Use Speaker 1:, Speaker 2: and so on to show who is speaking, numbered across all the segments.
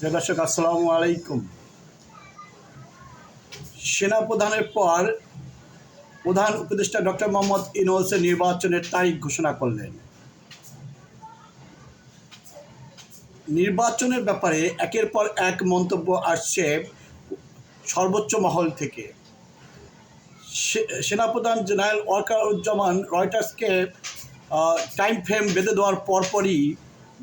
Speaker 1: প্রিয় দর্শক, আসসালামু আলাইকুম। সেনাপ্রধানের পর প্রধান উপদেষ্টা ডক্টর মোহাম্মদ ইউনূস নির্বাচনের তারিখ ঘোষণা করলেন। নির্বাচনের ব্যাপারে একের পর এক মন্তব্য আসছে সর্বোচ্চ মহল থেকে। সেনাপ্রধান জেনারেল ওয়াকারুজ্জামান রয়টার্সকে টাইম ফ্রেম বেঁধে দেওয়ার পরপরই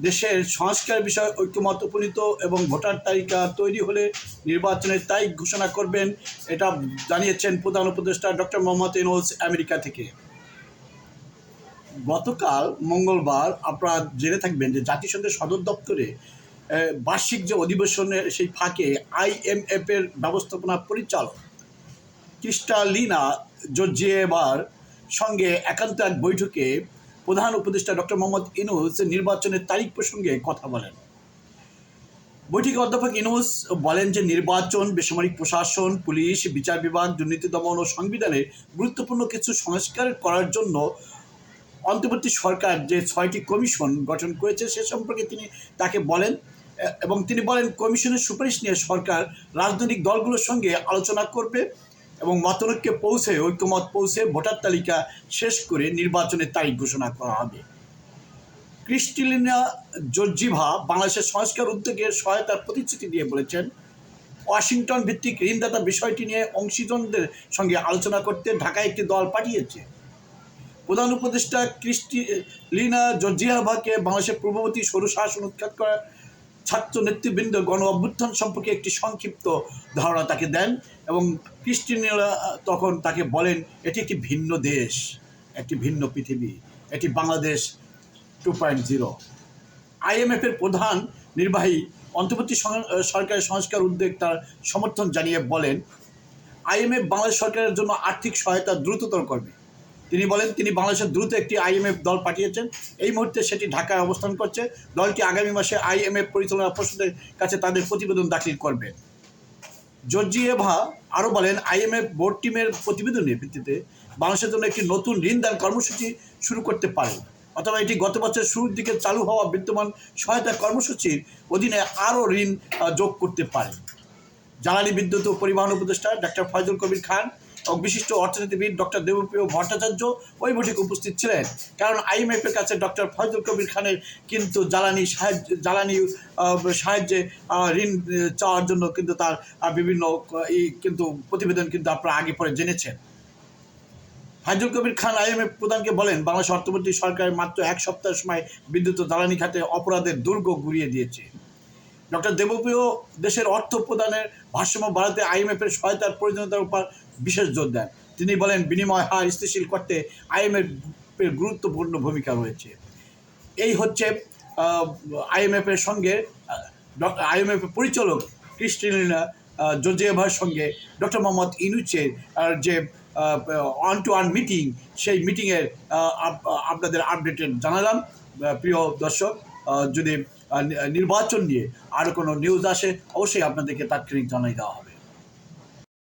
Speaker 1: দেশের সংস্কার বিষয়ে ঐক্যমত উপনীত এবং ভোটার তালিকা তৈরি হলে নির্বাচনের তারিখ ঘোষণা করবেন, এটা জানিয়েছেন প্রধান উপদেষ্টা ডক্টর মোহাম্মদ ইউনূস আমেরিকা থেকে। গতকাল মঙ্গলবার আপনারা জেনে থাকবেন যে জাতিসংঘের সদর দপ্তরে বার্ষিক যে অধিবেশনের সেই ফাঁকে IMF-এর ব্যবস্থাপনা পরিচালক ক্রিস্টালিনা জর্জিয়েভার সঙ্গে একান্ত এক বৈঠকে প্রধান উপদেষ্টা ডক্টর মোহাম্মদ ইউনূস নির্বাচনের তারিখ প্রসঙ্গে কথা বলেন। বৈঠকে অধ্যাপক ইউনূস বলেন যে নির্বাচন, বেসামরিক প্রশাসন, পুলিশ, বিচার বিভাগ, দুর্নীতি দমন ও সংবিধানের গুরুত্বপূর্ণ কিছু সংস্কার করার জন্য অন্তর্বর্তী সরকার যে 6টি কমিশন গঠন করেছে সে সম্পর্কে তিনি তাকে বলেন এবং তিনি বলেন কমিশনের সুপারিশ নিয়ে সরকার রাজনৈতিক দলগুলোর সঙ্গে আলোচনা করবে এবং মতৈক্যে ঐক্যমত পৌঁছে ভোটার তালিকা শেষ করে নির্বাচনের তারিখ ঘোষণা করা হবে। ক্রিস্টালিনা জর্জিয়েভা বাংলাদেশের সংস্কার উদ্যোগের সহায়তার প্রতিশ্রুতি দিয়ে বলেছেন, ওয়াশিংটন ভিত্তিক ঋণদাতা বিষয়টি নিয়ে অংশীজনদের সঙ্গে আলোচনা করতে ঢাকায় একটি দল পাঠিয়েছে। প্রধান উপদেষ্টা ক্রিস্টালিনা জর্জিয়েভাকে বাংলাদেশের পূর্ববর্তী স্বৈরশাসন উৎখাত করা ছাত্র নেতৃবৃন্দ গণ অভ্যুত্থান সম্পর্কে একটি সংক্ষিপ্ত ধারণা তাকে দেন এবং ক্রিস্টালিনা তখন তাকে বলেন, এটি একটি ভিন্ন দেশ, একটি ভিন্ন পৃথিবী, এটি বাংলাদেশ 2.0। IMF-এর প্রধান নির্বাহী অন্তর্বর্তী সরকারের সংস্কার উদ্যোগ তার সমর্থন জানিয়ে বলেন, IMF বাংলাদেশ সরকারের জন্য আর্থিক সহায়তা দ্রুততর করবে। তিনি বলেন তিনি বাংলাদেশের দ্রুত একটি IMF দল পাঠিয়েছেন, এই মুহূর্তে সেটি ঢাকায় অবস্থান করছে। দলটি আগামী মাসে IMF পরিচালনা পর্ষদের কাছে তাদের প্রতিবেদন দাখিল করবে। জর্জিয়েভা আরও বলেন, IMF বোর্ড টিমের প্রতিবেদনের ভিত্তিতে বাংলাদেশের জন্য একটি নতুন ঋণদান কর্মসূচি শুরু করতে পারে, অথবা এটি গত বছরের শুরুর দিকে চালু হওয়া বিদ্যমান সহায়তা কর্মসূচির অধীনে আরও ঋণ যোগ করতে পারে। জ্বালানি, বিদ্যুৎ ও পরিবহন উপদেষ্টা ডক্টর ফয়জুল কবির খান এবং বিশিষ্ট অর্থনীতিবিদ ডক্টর দেবপ্রিয় ভট্টাচার্য ওই বৈঠকে উপস্থিত ছিলেন, কারণ IMF-এর কাছে ডক্টর ফয়জুল কবির খানের কিন্তু জ্বালানি সাহায্যে ঋণ চাওয়ার জন্য কিন্তু তার বিভিন্ন কিন্তু প্রতিবেদন কিন্তু আপনারা আগে পরে জেনেছেন। ফয়জুল কবির খান IMF প্রধানকে বলেন, বাংলাদেশ অন্তর্বর্তী সরকারের মাত্র 1 সপ্তাহের সময় বিদ্যুৎ ও জ্বালানি খাতে অপরাধের দুর্গ গুড়িয়ে দিয়েছে। ডক্টর দেবপ্রিয় দেশের অর্থ প্রদানের ভারসাম্য বাড়াতে IMF-এর সহায়তার প্রয়োজনীয়তার উপর বিশেষ জোর দেন। তিনি বলেন, বিনিময় হার স্থিতিশীল করতে IMF-এর গুরুত্বপূর্ণ ভূমিকা রয়েছে। এই হচ্ছে IMF-এর সঙ্গে IMF-এর পরিচালক ক্রিস্টালিনা জর্জিয়েভার সঙ্গে ডক্টর মোহাম্মদ ইউনূসের যে ওয়ান টু ওয়ান মিটিং, সেই মিটিংয়ের আপনাদের আপডেটেড জানালাম। প্রিয় দর্শক, যদি নির্বাচন নিয়ে আরও কোনো নিউজ আসে অবশ্যই আপনাদেরকে তাৎক্ষণিক জানাই দেওয়া হবে।